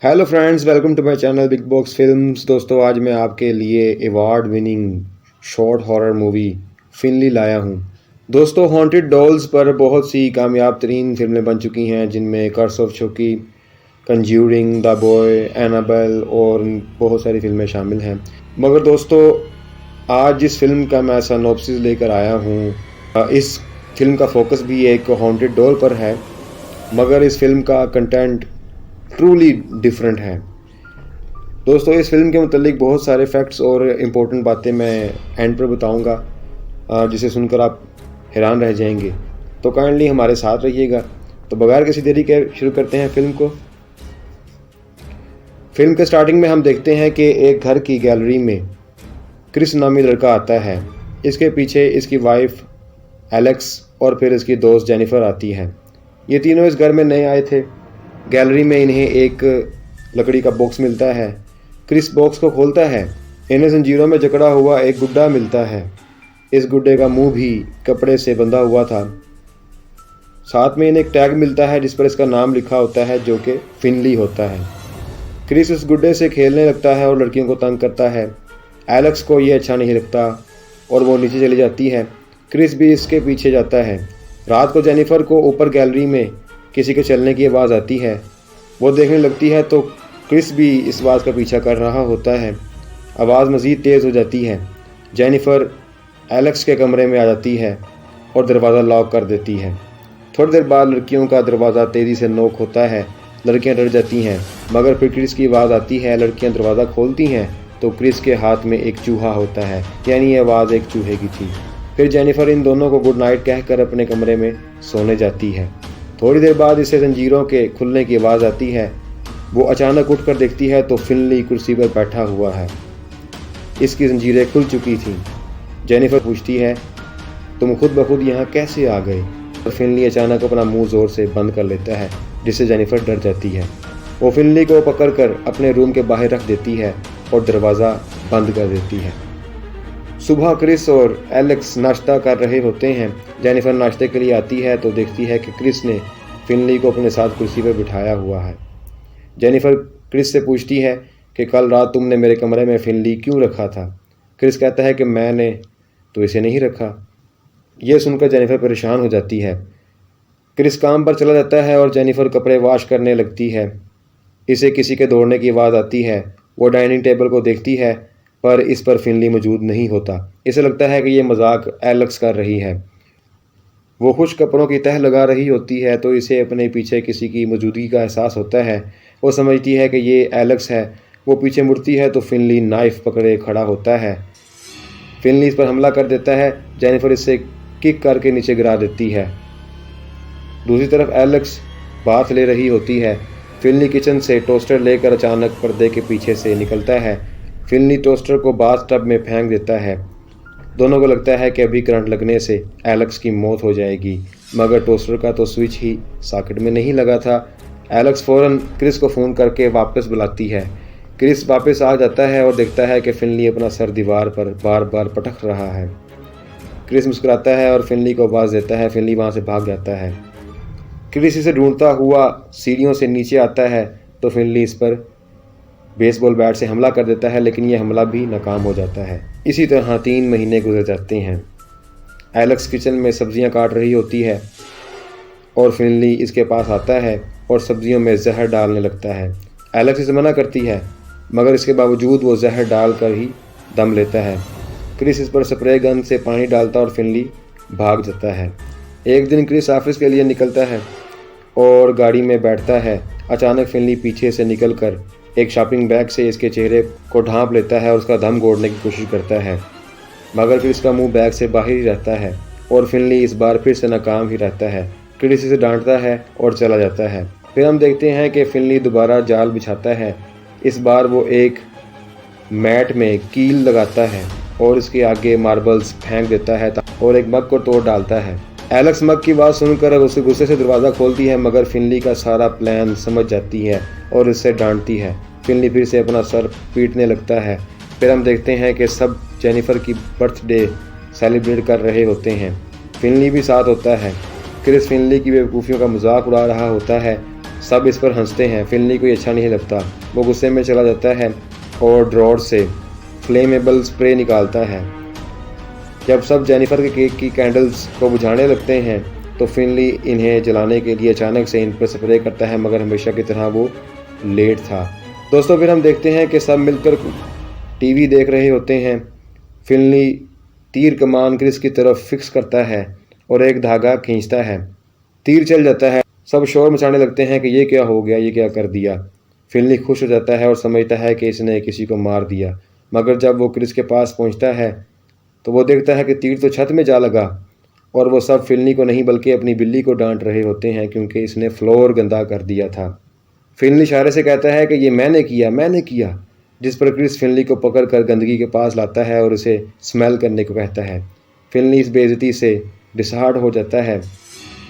Hello friends, welcome to my channel Big Box Films. दोस्तों, आज मैं आपके लिए award winning short horror movie finally लाया हूं। दोस्तों, हॉन्टेड डॉल्स पर बहुत सी कामयाब तरीन फिल्में बन चुकी हैं, जिनमें कर्स ऑफ चुकी, कंज्यूरिंग, द बॉय, एनाबेल और बहुत सारी फिल्में शामिल हैं। मगर दोस्तों, आज जिस फिल्म का मैं सिनॉप्सिस लेकर आया हूं, इस फिल्म का फोकस भी एक हॉन्टेड डॉल पर है, मगर इस फिल्म का कंटेंट ट्रूली डिफरेंट है। दोस्तों, इस फिल्म के मुतालिक बहुत सारे फैक्ट्स और इम्पोर्टेंट बातें मैं एंड पर बताऊंगा, जिसे सुनकर आप हैरान रह जाएंगे। तो काइंडली हमारे साथ रहिएगा। तो बगैर किसी देरी के शुरू करते हैं फिल्म को। फिल्म के स्टार्टिंग में हम देखते हैं कि एक घर की गैलरी में क्रिस नामी लड़का आता है। इसके पीछे इसकी वाइफ एलेक्स और फिर इसकी दोस्त जेनिफर आती है। ये तीनों इस घर में नए आए थे। गैलरी में इन्हें एक लकड़ी का बॉक्स मिलता है। क्रिस बॉक्स को खोलता है। इन्हें जंजीरों में जकड़ा हुआ एक गुड्डा मिलता है। इस गुड्डे का मुंह भी कपड़े से बंधा हुआ था। साथ में इन्हें एक टैग मिलता है जिस पर इसका नाम लिखा होता है, जो कि फिनली होता है। क्रिस उस गुड्डे से खेलने लगता है और लड़कियों को तंग करता है। एलेक्स को यह अच्छा नहीं लगता और वो नीचे चली जाती है। क्रिस भी इसके पीछे जाता है। रात को जेनिफर को ऊपर गैलरी में किसी के चलने की आवाज़ आती है। वो देखने लगती है तो क्रिस भी इस आवाज़ का पीछा कर रहा होता है। आवाज़ मज़ीद तेज़ हो जाती है। जेनिफर एलेक्स के कमरे में आ जाती है और दरवाज़ा लॉक कर देती है। थोड़ी देर बाद लड़कियों का दरवाज़ा तेज़ी से नॉक होता है। लड़कियां डर जाती हैं, मगर फिर क्रिस की आवाज़ आती है। लड़कियां दरवाज़ा खोलती हैं तो क्रिस के हाथ में एक चूहा होता है, यानी ये आवाज़ एक चूहे की थी। फिर जेनिफर इन दोनों को गुड नाइट कहकर अपने कमरे में सोने जाती है। थोड़ी देर बाद इसे जंजीरों के खुलने की आवाज़ आती है। वो अचानक उठकर देखती है तो फिनली कुर्सी पर बैठा हुआ है। इसकी जंजीरें खुल चुकी थीं। जेनिफर पूछती है, तुम खुद ब खुद यहाँ कैसे आ गए? और फिनली अचानक अपना मुंह ज़ोर से बंद कर लेता है, जिससे जेनिफर डर जाती है। वो फिनली को पकड़कर अपने रूम के बाहर रख देती है और दरवाज़ा बंद कर देती है। सुबह क्रिस और एलेक्स नाश्ता कर रहे होते हैं। जेनिफर नाश्ते के लिए आती है तो देखती है कि क्रिस ने फिनली को अपने साथ कुर्सी पर बिठाया हुआ है। जेनिफर क्रिस से पूछती है कि कल रात तुमने मेरे कमरे में फिनली क्यों रखा था? क्रिस कहता है कि मैंने तो इसे नहीं रखा। यह सुनकर जेनिफर परेशान हो जाती है। क्रिस काम पर चला जाता है और जेनिफर कपड़े वॉश करने लगती है। इसे किसी के दौड़ने की आवाज़ आती है। वो डाइनिंग टेबल को देखती है, पर इस पर फिनली मौजूद नहीं होता। इसे लगता है कि ये मजाक एलेक्स कर रही है। वो खुश कपड़ों की तह लगा रही होती है तो इसे अपने पीछे किसी की मौजूदगी का एहसास होता है। वो समझती है कि ये एलेक्स है। वो पीछे मुड़ती है तो फिनली नाइफ पकड़े खड़ा होता है। फिनली इस पर हमला कर देता है। जेनिफर इसे किक करके नीचे गिरा देती है। दूसरी तरफ एलेक्स बाथ ले रही होती है। फिनली किचन से टोस्टर लेकर अचानक पर्दे के पीछे से निकलता है। फिनली टोस्टर को बाथ टब में फेंक देता है। दोनों को लगता है कि अभी करंट लगने से एलेक्स की मौत हो जाएगी, मगर टोस्टर का तो स्विच ही सॉकेट में नहीं लगा था। एलेक्स फ़ौरन क्रिस को फ़ोन करके वापस बुलाती है। क्रिस वापस आ जाता है और देखता है कि फिनली अपना सर दीवार पर बार बार पटक रहा है। क्रिस मुस्कुराता है और फिनली को आवाज़ देता है। फिनली वहाँ से भाग जाता है। क्रिस इसे ढूंढता हुआ सीढ़ियों से नीचे आता है तो फिनली इस पर बेसबॉल बैट से हमला कर देता है, लेकिन यह हमला भी नाकाम हो जाता है। इसी तरह 3 महीने गुजर जाते हैं। एलेक्स किचन में सब्जियां काट रही होती है और फिनली इसके पास आता है और सब्जियों में जहर डालने लगता है। एलेक्स इसे मना करती है, मगर इसके बावजूद वो जहर डाल कर ही दम लेता है। क्रिस इस पर स्प्रे गन से पानी डालता और फिनली भाग जाता है। एक दिन क्रिस ऑफिस के लिए निकलता है और गाड़ी में बैठता है। अचानक फिनली पीछे से निकलकर एक शॉपिंग बैग से इसके चेहरे को ढांप लेता है और उसका दम घोटने की कोशिश करता है, मगर फिर इसका मुंह बैग से बाहर ही रहता है और फिनली इस बार फिर से नाकाम ही रहता है। क्रिस इसे डांटता है और चला जाता है। फिर हम देखते हैं कि फिनली दोबारा जाल बिछाता है। इस बार वो एक मैट में कील लगाता है और इसके आगे मार्बल्स फेंक देता है और एक मग को तोड़ डालता है। एलेक्स मग की बात सुनकर उसे गुस्से से दरवाज़ा खोलती है, मगर फिनली का सारा प्लान समझ जाती है और इससे डांटती है। फिनली फिर से अपना सर पीटने लगता है। फिर हम देखते हैं कि सब जेनिफर की बर्थडे सेलिब्रेट कर रहे होते हैं। फिनली भी साथ होता है। क्रिस फिनली की बेवकूफ़ियों का मजाक उड़ा रहा होता है सब इस पर हंसते हैं। फिनली को ये अच्छा नहीं लगता। वो गुस्से में चला जाता है और ड्रॉर से फ्लेमेबल स्प्रे निकालता है। जब सब जेनिफर के केक की कैंडल्स को बुझाने लगते हैं तो फिनली इन्हें जलाने के लिए अचानक से इन पर स्प्रे करता है, मगर हमेशा की तरह वो लेट था। दोस्तों फिर हम देखते हैं कि सब मिलकर टीवी देख रहे होते हैं। फिनली तीर कमान क्रिस की तरफ फिक्स करता है और एक धागा खींचता है। तीर चल जाता है। सब शोर मचाने लगते हैं कि ये क्या हो गया, ये क्या कर दिया। फिनली खुश हो जाता है और समझता है कि इसने किसी को मार दिया, मगर जब वो क्रिस के पास पहुंचता है तो वो देखता है कि तीर तो छत में जा लगा और वो सब फिनली को नहीं बल्कि अपनी बिल्ली को डांट रहे होते हैं क्योंकि इसने फ्लोर गंदा कर दिया था। फिनली इशारे से कहता है कि ये मैंने किया, जिस पर क्रिस फिनली को पकड़ कर गंदगी के पास लाता है और उसे स्मेल करने को कहता है। फिनली इस बेइज्जती से डिसहार्ट हो जाता है।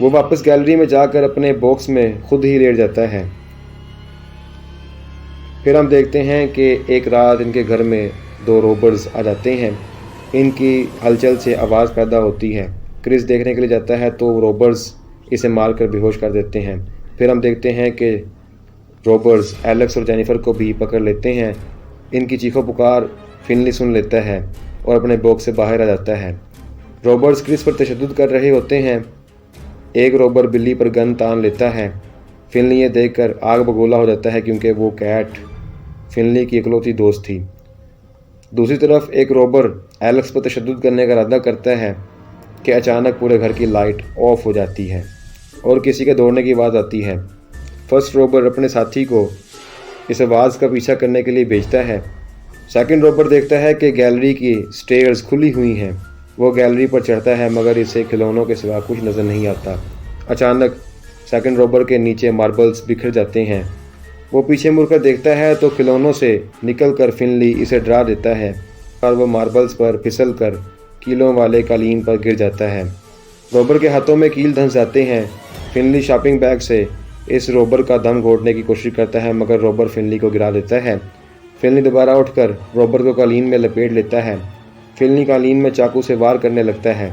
वो वापस गैलरी में जाकर अपने बॉक्स में खुद ही लेट जाता है। फिर हम देखते हैं कि एक रात इनके घर में 2 रॉबर्स आ जाते हैं। इनकी हलचल से आवाज़ पैदा होती है। क्रिस देखने के लिए जाता है तो रॉबर्स इसे मारकर बेहोश कर देते हैं। फिर हम देखते हैं कि रॉबर्स एलेक्स और जेनिफर को भी पकड़ लेते हैं। इनकी चीखों पुकार फिनली सुन लेता है और अपने बॉक्स से बाहर आ जाता है। रॉबर्स क्रिस पर तशद्दुद कर रहे होते हैं। एक रॉबर बिल्ली पर गन तान लेता है। फिनली ये देखकर आग बगोला हो जाता है क्योंकि वो कैट फिनली की इकलौती दोस्त थी। दूसरी तरफ एक रॉबर एलेक्स पर तशद्दुद करने का इरादा करता है कि अचानक पूरे घर की लाइट ऑफ हो जाती है और किसी के दौड़ने की आवाज़ आती है। फर्स्ट रॉबर अपने साथी को इस आवाज़ का पीछा करने के लिए भेजता है। सेकंड रॉबर देखता है कि गैलरी की स्टेयर्स खुली हुई हैं। वो गैलरी पर चढ़ता है मगर इसे खिलौनों के सिवा कुछ नज़र नहीं आता। अचानक सेकंड रॉबर के नीचे मार्बल्स बिखर जाते हैं। वो पीछे मुड़कर देखता है तो खिलौनों से निकलकर फिनली इसे डरा देता है और वो मार्बल्स पर फिसल कर कीलों वाले कालीन पर गिर जाता है। रॉबर के हाथों में कील धंस जाते हैं। फिनली शॉपिंग बैग से इस रॉबर का दम घोटने की कोशिश करता है मगर रॉबर फिनली को गिरा देता है। फिनली दोबारा उठकर रॉबर को कालीन में लपेट लेता है। फिनली कालीन में चाकू से वार करने लगता है।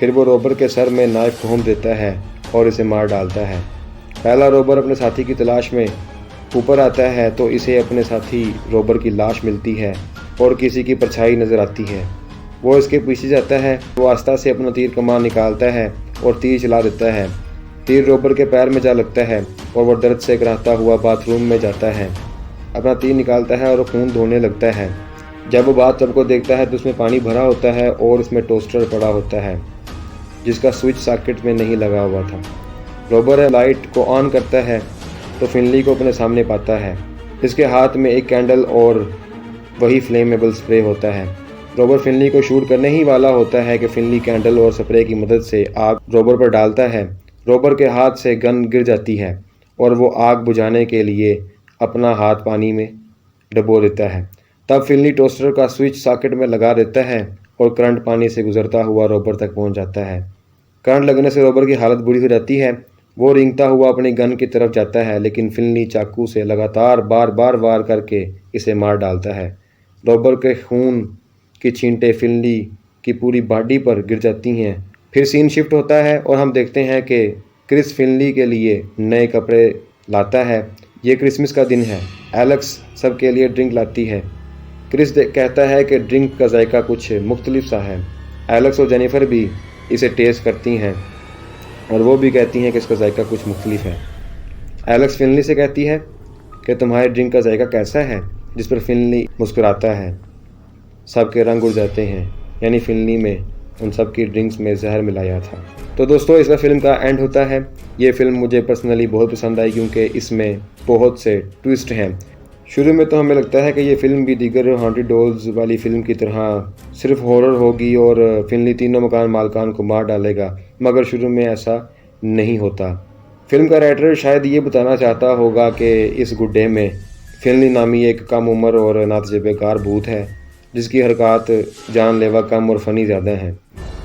फिर वो रॉबर के सर में नाइफ घोंप देता है और इसे मार डालता है। पहला रॉबर अपने साथी की तलाश में ऊपर आता है तो इसे अपने साथी रॉबर की लाश मिलती है और किसी की परछाई नज़र आती है। वो इसके पीछे जाता है। वो आस्था से अपना तीर कमान निकालता है और तीर चला देता है। तीर रॉबर के पैर में जा लगता है और वह दर्द से कराहता हुआ बाथरूम में जाता है। अपना तीर निकालता है और खून धोने लगता है। जब वो बाथटब को देखता है तो उसमें पानी भरा होता है और उसमें टोस्टर पड़ा होता है जिसका स्विच सॉकेट में नहीं लगा हुआ था। रॉबर लाइट को ऑन करता है तो फिनली को अपने सामने पाता है। इसके हाथ में एक कैंडल और वही फ्लेमेबल स्प्रे होता है। रॉबर फिनली को शूट करने ही वाला होता है कि फिनली कैंडल और स्प्रे की मदद से आग रॉबर पर डालता है। रॉबर के हाथ से गन गिर जाती है और वो आग बुझाने के लिए अपना हाथ पानी में डुबो देता है। तब फिनली टोस्टर का स्विच सॉकेट में लगा देता है और करंट पानी से गुजरता हुआ रॉबर तक पहुंच जाता है। करंट लगने से रॉबर की हालत बुरी हो जाती है। वो रेंगता हुआ अपनी गन की तरफ जाता है लेकिन फिनली चाकू से लगातार बार वार करके इसे मार डालता है। रॉबर के खून की छींटे फिनली की पूरी बॉडी पर गिर जाती हैं। फिर सीन शिफ्ट होता है और हम देखते हैं कि क्रिस फिनली के लिए नए कपड़े लाता है। ये क्रिसमस का दिन है। एलेक्स सबके लिए ड्रिंक लाती है। क्रिस कहता है कि ड्रिंक का जायका कुछ मुख्तलिफ सा है। एलेक्स और जेनिफर भी इसे टेस्ट करती हैं और वो भी कहती हैं कि इसका जायका कुछ मुख्तलिफ है। एलेक्स फिनली से कहती है कि तुम्हारे ड्रिंक का जायका कैसा है, जिस पर फिनली मुस्कुराता है। सबके रंग उड़ जाते हैं, यानी फिनली में उन सब की ड्रिंक्स में जहर मिलाया था। तो दोस्तों इसका फिल्म का एंड होता है। ये फिल्म मुझे पर्सनली बहुत पसंद आई क्योंकि इसमें बहुत से ट्विस्ट हैं। शुरू में तो हमें लगता है कि ये फिल्म भी दीगर हॉन्टेड डॉल्स वाली फिल्म की तरह सिर्फ हॉरर होगी और फिनली तीनों मकान मालकान को मार डालेगा, मगर शुरू में ऐसा नहीं होता। फिल्म का राइटर शायद ये बताना चाहता होगा कि इस गुड्डे में फिनली नामी एक कम उम्र और नातजुर्बेकार भूत है जिसकी हरकत जानलेवा कम और फ़नी ज़्यादा हैं।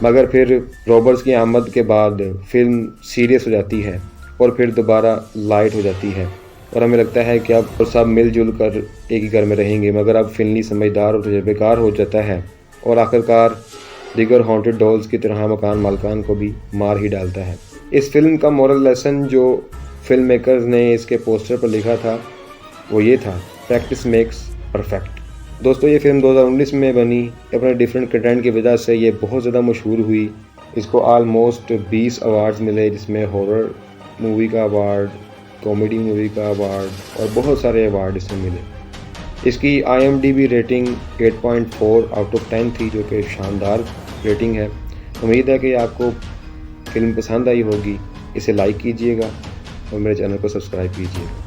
मगर फिर रॉबर्ट्स की आमद के बाद फिल्म सीरियस हो जाती है और फिर दोबारा लाइट हो जाती है और हमें लगता है कि अब सब मिलजुल कर एक ही घर में रहेंगे। मगर अब फिनली समझदार और तजुर्बेकार हो जाता है और आखिरकार दिगर हॉन्टेड डॉल्स की तरह मकान मालकान को भी मार ही डालता है। इस फिल्म का मॉरल लेसन जो फिल्म मेकर्स ने इसके पोस्टर पर लिखा था वो ये था, प्रैक्टिस मेक्स परफेक्ट। दोस्तों ये फिल्म 2019 में बनी। अपने डिफरेंट कंटेंट की वजह से ये बहुत ज़्यादा मशहूर हुई। इसको आलमोस्ट 20 अवार्ड्स मिले, जिसमें हॉरर मूवी का अवार्ड, कॉमेडी मूवी का अवार्ड और बहुत सारे अवार्ड इसमें मिले। इसकी IMDb रेटिंग 8.4 आउट ऑफ 10 थी, जो कि शानदार रेटिंग है। उम्मीद है कि आपको फिल्म पसंद आई होगी। इसे लाइक कीजिएगा और मेरे चैनल को सब्सक्राइब कीजिएगा।